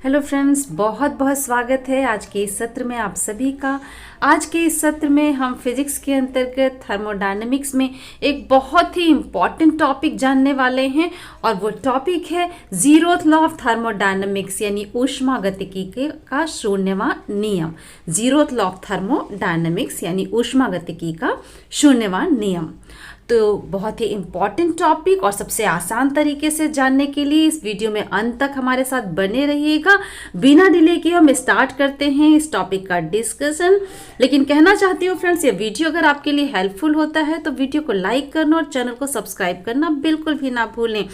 Hello friends, बहुत बहुत स्वागत है आज के इस सत्र में आप सभी का। आज के इस सत्र में हम फिजिक्स के अंतर्गत थर्मोडायनेमिक्स में एक बहुत ही इम्पॉर्टेंट टॉपिक जानने वाले हैं और वो टॉपिक है जीरोथ लॉ ऑफ थर्मोडायनेमिक्स यानी ऊष्मागतिकी का शून्यवां नियम। जीरोथ लॉ ऑफ थर्मोडायनेमिक्स यानी ऊष्मागतिकी का शून्यवां नियम। तो बहुत ही इम्पॉर्टेंट टॉपिक और सबसे आसान तरीके से जानने के लिए इस वीडियो में अंत तक हमारे साथ बने रहिएगा। बिना डिले किए हम स्टार्ट करते हैं इस टॉपिक का डिस्कशन। लेकिन कहना चाहती हूँ फ्रेंड्स, ये वीडियो अगर आपके लिए हेल्पफुल होता है तो वीडियो को लाइक करना और चैनल को सब्सक्राइब करना बिल्कुल भी ना भूलें।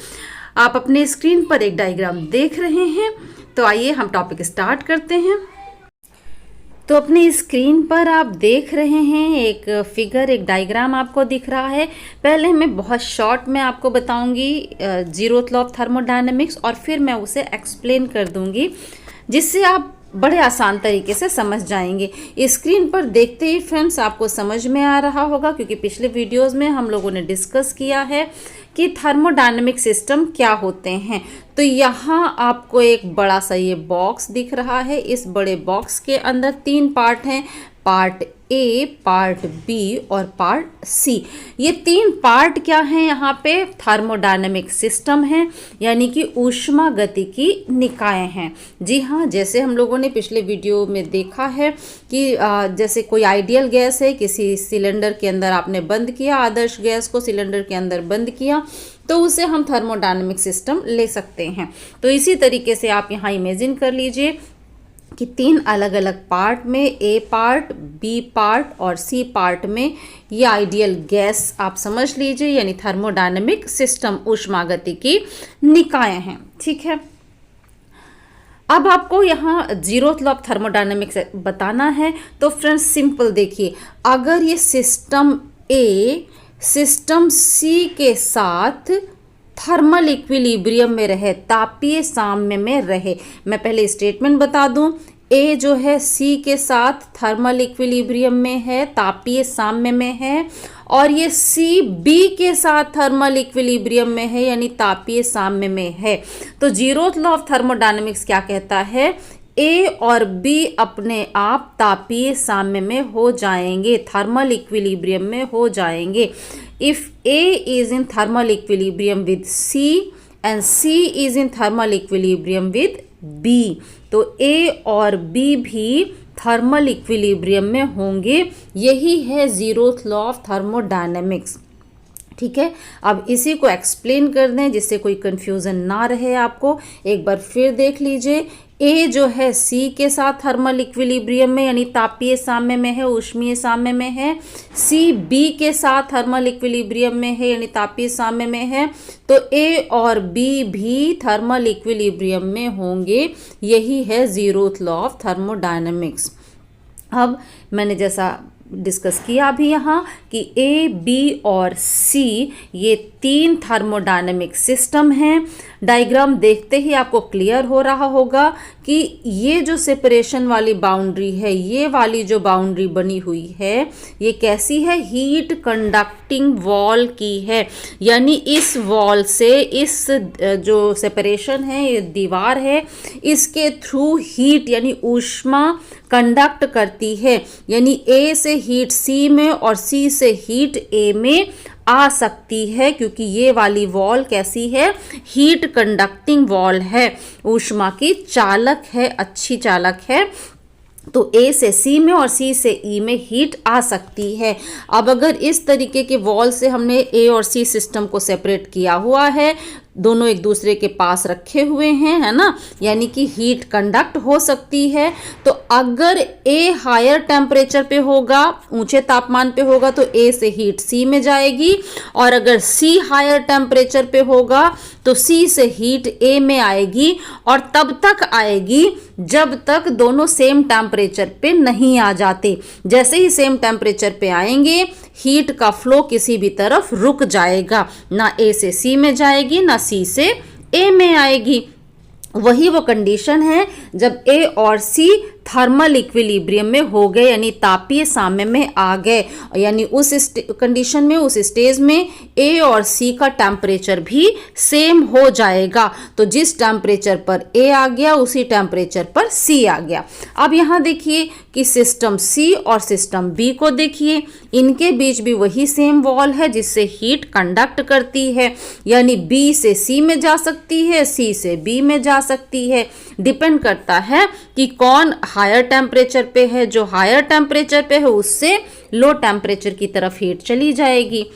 आप अपने स्क्रीन पर एक डायग्राम देख रहे हैं, तो आइए हम टॉपिक स्टार्ट करते हैं। तो अपनी स्क्रीन पर आप देख रहे हैं एक फिगर, एक डायग्राम आपको दिख रहा है। पहले मैं बहुत शॉर्ट में आपको बताऊंगी जीरोथ लॉ ऑफ थर्मोडायनेमिक्स और फिर मैं उसे एक्सप्लेन कर दूंगी, जिससे आप बड़े आसान तरीके से समझ जाएंगे। स्क्रीन पर देखते ही फ्रेंड्स आपको समझ में आ रहा होगा, क्योंकि पिछले वीडियोस में हम लोगों ने डिस्कस किया है कि थर्मोडायनेमिक सिस्टम क्या होते हैं। तो यहाँ आपको एक बड़ा सा ये बॉक्स दिख रहा है। इस बड़े बॉक्स के अंदर 3 पार्ट हैं, पार्ट ए, पार्ट बी और पार्ट सी। ये 3 पार्ट क्या हैं यहाँ पे? थर्मोडायनेमिक सिस्टम है, यानी कि ऊष्मागतिकी निकाय हैं। जी हाँ, जैसे हम लोगों ने पिछले वीडियो में देखा है कि जैसे कोई आइडियल गैस है, किसी सिलेंडर के अंदर आपने बंद किया, आदर्श गैस को सिलेंडर के अंदर बंद किया, तो उसे हम थर्मोडायनेमिक सिस्टम ले सकते हैं। तो इसी तरीके से आप यहाँ इमेजिन कर लीजिए कि 3 अलग अलग पार्ट में, ए पार्ट, बी पार्ट और सी पार्ट में ये आइडियल गैस आप समझ लीजिए, यानी थर्मोडायनेमिक सिस्टम ऊष्मागतिकी निकाय हैं। ठीक है, अब आपको यहाँ जीरोथ लॉ ऑफ थर्मोडायनेमिक्स बताना है। तो फ्रेंड्स सिंपल देखिए, अगर ये सिस्टम ए सिस्टम सी के साथ थर्मल इक्विलिब्रियम में रहे, तापीय साम्य में रहे। मैं पहले स्टेटमेंट बता दूं, ए जो है सी के साथ थर्मल इक्विलिब्रियम में है, तापीय साम्य में है, और ये सी बी के साथ थर्मल इक्विलिब्रियम में है, यानी तापीय साम्य में है। तो जीरोथ लॉ ऑफ थर्मोडायनेमिक्स क्या कहता है? ए और बी अपने आप तापीय साम्य में हो जाएंगे, थर्मल इक्विलिब्रियम में हो जाएंगे। If A is in thermal equilibrium with C and C is in thermal equilibrium with B, तो A और B भी थर्मल इक्विलिब्रियम में होंगे। यही है जीरोथ लॉ ऑफ थर्मोडायनेमिक्स। ठीक है, अब इसी को एक्सप्लेन कर दें जिससे कोई कंफ्यूजन ना रहे आपको। एक बार फिर देख लीजिए, ए जो है सी के साथ थर्मल इक्विलिब्रियम में यानी तापीय साम्य में है, ऊष्मीय साम्य में है। सी बी के साथ थर्मल इक्विलिब्रियम में है, यानी तापीय साम्य में है। तो ए और बी भी थर्मल इक्विलिब्रियम में होंगे। यही है जीरोथ लॉ ऑफ थर्मोडायनेमिक्स। अब मैंने जैसा डिस्कस किया अभी यहाँ कि ए, बी और सी ये 3 थर्मोडायनेमिक सिस्टम हैं। डायग्राम देखते ही आपको क्लियर हो रहा होगा कि ये जो सेपरेशन वाली बाउंड्री है, ये वाली जो बाउंड्री बनी हुई है, ये कैसी है? हीट कंडक्टिंग वॉल की है। यानी इस वॉल से इस जो सेपरेशन है, ये दीवार है, इसके थ्रू हीट यानी ऊष्मा कंडक्ट करती है। यानी ए से हीट सी में और सी से हीट ए में आ सकती है, क्योंकि ये वाली वॉल कैसी है? हीट कंडक्टिंग वॉल है, ऊष्मा की चालक है, अच्छी चालक है। तो ए से सी में और सी से ई में हीट आ सकती है। अब अगर इस तरीके के वॉल से हमने ए और सी सिस्टम को सेपरेट किया हुआ है, दोनों एक दूसरे के पास रखे हुए हैं, है ना, यानी कि हीट कंडक्ट हो सकती है। तो अगर ए हायर टेम्परेचर पे होगा, ऊंचे तापमान पे होगा, तो ए से हीट सी में जाएगी, और अगर सी हायर टेम्परेचर पे होगा तो सी से हीट ए में आएगी, और तब तक आएगी जब तक दोनों सेम टेम्परेचर पे नहीं आ जाते। जैसे ही सेम टेम्परेचर पे आएंगे, हीट का फ्लो किसी भी तरफ रुक जाएगा, ना ए से सी में जाएगी ना सी से ए में आएगी। वही वो कंडीशन है जब ए और सी थर्मल इक्विलिब्रियम में हो गए, यानी तापीय साम्य में आ गए, यानी उस कंडीशन में, उस स्टेज में ए और सी का टेम्परेचर भी सेम हो जाएगा। तो जिस टेम्परेचर पर ए आ गया उसी टेम्परेचर पर सी आ गया। अब यहाँ देखिए कि सिस्टम सी और सिस्टम बी को देखिए, इनके बीच भी वही सेम वॉल है जिससे हीट कंडक्ट करती है, यानी बी से सी में जा सकती है, सी से बी में जा सकती है। डिपेंड करता है कि कौन हायर टेम्परेचर पे है। जो हायर टेम्परेचर पे है उससे लो टेम्परेचर की तरफ हीट चली जाएगी।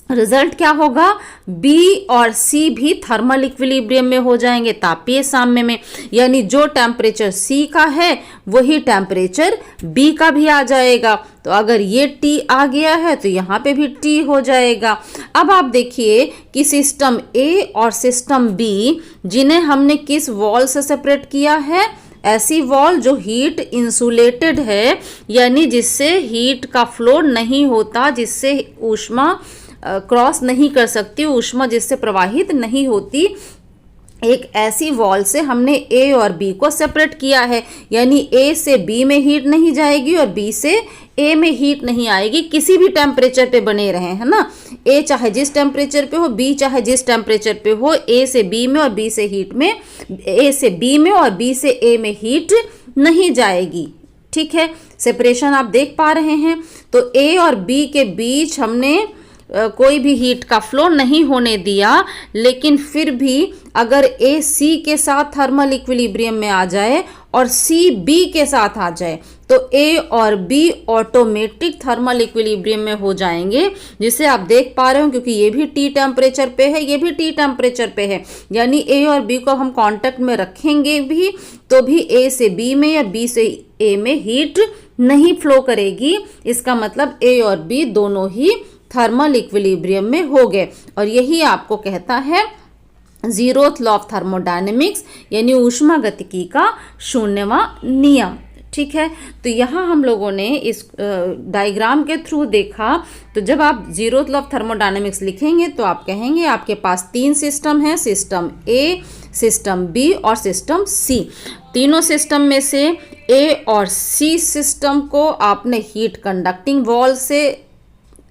रिजल्ट क्या होगा, बी और सी भी थर्मल इक्विलिब्रियम में हो जाएंगे, तापीय साम्य में, यानी जो टेम्परेचर सी का है वही टेम्परेचर बी का भी आ जाएगा। तो अगर ये T आ गया है तो यहाँ पे भी T हो जाएगा। अब आप देखिए कि सिस्टम A और सिस्टम B जिन्हें हमने किस वॉल से सेपरेट किया है, ऐसी वॉल जो हीट इंसुलेटेड है, यानी जिससे हीट का फ्लो नहीं होता, जिससे ऊष्मा क्रॉस नहीं कर सकती, ऊष्मा जिससे प्रवाहित नहीं होती। एक ऐसी वॉल से हमने ए और बी को सेपरेट किया है, यानी ए से बी में हीट नहीं जाएगी और बी से ए में हीट नहीं आएगी, किसी भी टेम्परेचर पे बने रहे, है ना। ए चाहे जिस टेम्परेचर पे हो, बी चाहे जिस टेम्परेचर पे हो, ए से बी में और बी से हीट में, ए से बी में और बी से ए में हीट नहीं जाएगी। ठीक है, सेपरेशन आप देख पा रहे हैं। तो ए और बी के बीच हमने कोई भी हीट का फ्लो नहीं होने दिया, लेकिन फिर भी अगर ए सी के साथ थर्मल इक्विलिब्रियम में आ जाए और सी बी के साथ आ जाए तो ए और बी ऑटोमेटिक थर्मल इक्विलिब्रियम में हो जाएंगे, जिसे आप देख पा रहे हो, क्योंकि ये भी टी टेम्परेचर पे है, ये भी टी टेम्परेचर पे है, यानी ए और बी को हम कांटेक्ट में रखेंगे भी तो भी ए से बी में या बी से ए में हीट नहीं फ्लो करेगी। इसका मतलब ए और बी दोनों ही थर्मल इक्विलिब्रियम में हो गए, और यही आपको कहता है जीरोथ लॉ ऑफ थर्मोडायनेमिक्स, यानी ऊष्मागतिकी का शून्यवां नियम। ठीक है, तो यहाँ हम लोगों ने इस डायग्राम के थ्रू देखा। तो जब आप जीरोथ लॉ ऑफ थर्मोडायनेमिक्स लिखेंगे तो आप कहेंगे आपके पास तीन सिस्टम हैं, सिस्टम ए, सिस्टम बी और सिस्टम सी। तीनों सिस्टम में से ए और सी सिस्टम को आपने हीट कंडक्टिंग वॉल से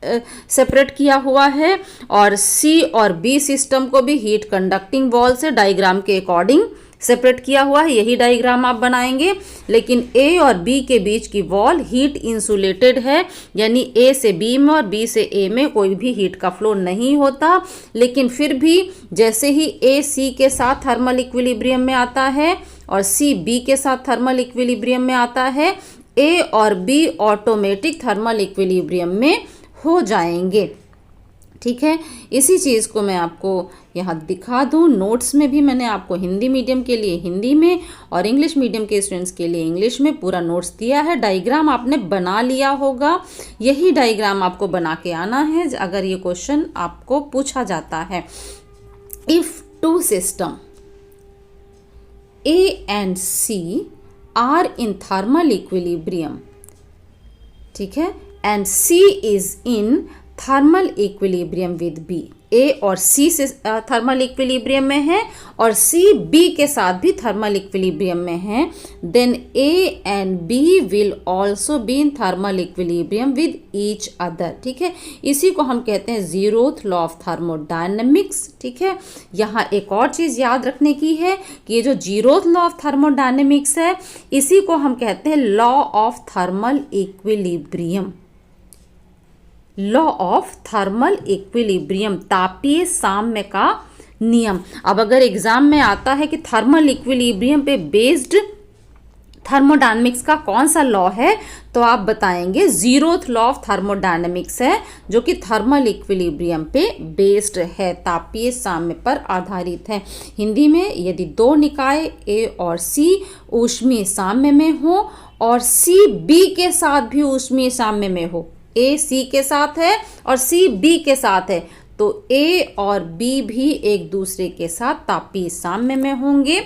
सेपरेट किया हुआ है, और सी और बी सिस्टम को भी हीट कंडक्टिंग वॉल से डायग्राम के अकॉर्डिंग सेपरेट किया हुआ है। यही डायग्राम आप बनाएंगे, लेकिन ए और बी के बीच की वॉल हीट इंसुलेटेड है, यानी ए से बी में और बी से ए में कोई भी हीट का फ्लो नहीं होता। लेकिन फिर भी जैसे ही ए सी के साथ थर्मल इक्विलिब्रियम में आता है और सी बी के साथ थर्मल इक्विलिब्रियम में आता है, ए और बी ऑटोमेटिक थर्मल इक्विलिब्रियम में हो जाएंगे। ठीक है, इसी चीज़ को मैं आपको यहाँ दिखा दूँ। नोट्स में भी मैंने आपको हिंदी मीडियम के लिए हिंदी में और इंग्लिश मीडियम के स्टूडेंट्स के लिए इंग्लिश में पूरा नोट्स दिया है। डायग्राम आपने बना लिया होगा, यही डायग्राम आपको बना के आना है अगर ये क्वेश्चन आपको पूछा जाता है। If two system A and C are in thermal equilibrium, ठीक है, and C is in thermal equilibrium with B, A और C से थर्मल इक्विलिब्रियम में है और C B के साथ भी थर्मल इक्विलिब्रियम में है, then A and B will also be in thermal equilibrium with each other। ठीक है, इसी को हम कहते हैं जीरोथ लॉ ऑफ थर्मोडायनेमिक्स। ठीक है, यहाँ एक और चीज़ याद रखने की है कि ये जो जीरोथ लॉ ऑफ थर्मोडायनेमिक्स है इसी को हम कहते हैं law of thermal equilibrium. Law of thermal equilibrium, तापीय साम्य का नियम। अब अगर एग्जाम में आता है कि थर्मल इक्विलिब्रियम पे बेस्ड थर्मोडायनेमिक्स का कौन सा लॉ है, तो आप बताएंगे जीरोथ लॉ ऑफ थर्मोडायनेमिक्स है, जो कि थर्मल इक्विलिब्रियम पे बेस्ड है, तापीय साम्य पर आधारित है। हिंदी में यदि दो निकाय ए और सी ऊष्मीय साम्य में हो और सी बी के साथ भी ऊष्मीय साम्य में हो, ए सी के साथ है और सी बी के साथ है, तो ए और बी भी एक दूसरे के साथ तापीय साम्य में होंगे।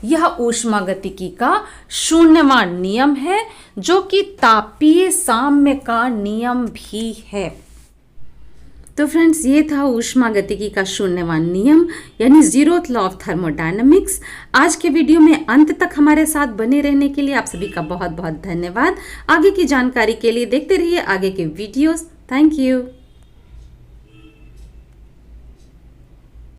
यह ऊष्मागतिकी का शून्यवां नियम है, जो कि तापीय साम्य का नियम भी है। तो फ्रेंड्स, ये था ऊष्मागतिकी का शून्यवान नियम यानी जीरोथ लॉ ऑफ थर्मोडायनामिक्स। आज के वीडियो में अंत तक हमारे साथ बने रहने के लिए आप सभी का बहुत बहुत धन्यवाद। आगे की जानकारी के लिए देखते रहिए आगे के वीडियोस। Thank you.